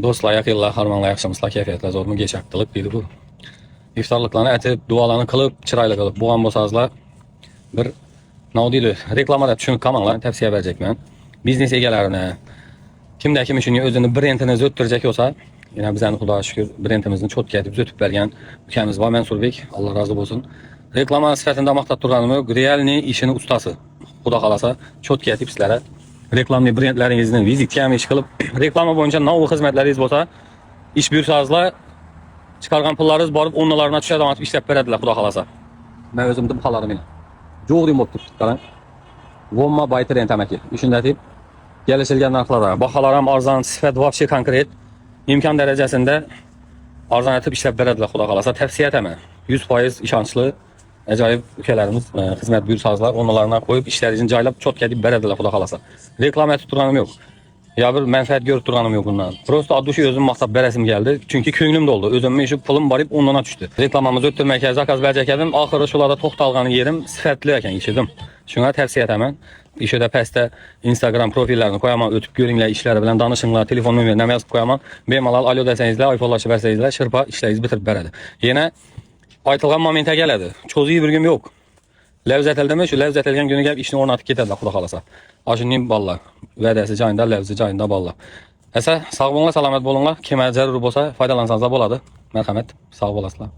Dostlar, yakınlar, harmanlar, yaxşımızlar, keyfiyyətlər zormu geçərtdilik biri bu. İftarlıqlarını ətib, dualarını qılıb, çırayla qılıb, buğan bosazlar bir naudilir. Reklamada düşünüp kamanlar tavsiye verecek ben. Biznes egelerine, kimde kim için özünü brendiniz öttürecek olsa, yine bizden Xudoya şükür brendimizin çok ketib ötüb bergen ülkemiz var, Mensurbek, Allah razı olsun. Reklama sifətində maqtat durğanım yox, realni işinin ustası. Xudo qalasa çok ketib sizlərə reklamlı brendlərinizin vizitiyami iş qılıb, reklama boyunca nav xizmətləriniz bolsa, iş buyursazlar, çıxarğan pullarınız barıb onlarına düşər zaman işləb verədilər Xudo qalasa. Mən özümdə bu xalarım ilə. Çox deyim oldu qaran. Vomma baytır entəməki. İşindətib gəlişilgən narxlara, baxalaram arzan, sifət vəbşi konkret, imkan dərəcəsində arzan etib işləb verədilər Xudo qalasa. Təvsiyə etəmə. 100% işançlı, acayip ülkelerimiz hizmet buyursazlar, onlarına koyup işlerini caylap çok gedib verədilər Xudo qalasa. Reklam etib durğanım yok. Ya bir mənfəət görüb durğanım yok bundan. Prosto adduşu özüm maqsad verəsim geldi. Çünkü könlüm doldu. Özümün işi pulum barıb ondan düşdü. Reklamamızı ötürməkə zakaz verəcəkədim. Axırı şulada tox dalğanı yerim sifətli əkən işidim. Şuna təvsiyə etəmən. İşi də pəstə Instagram profillerini koyamam, ötüb görünlər, işləri bilən danışınlar, telefon nömrəni yazıb koyamam. Bemalal alo desənizlə, iPhone-laşıb versənizlə, şırpa işlərinizi bitirib verədi. Yenə aytılğan momentə gələdi. Çozuyu bir gün yox. Ləvzət eləmək, şu ləvzət eləyən günü gəlib işini ornatıb getədilər Xudo qalasa. Aşınlayım balla. Vədəsi cayında, ləvzi cayında balla. Əsə, sağ olunlar, salamat olunlar. Kimə zəruri olsa faydalansanız da boladı. Mərhəmət, sağ olasınlar.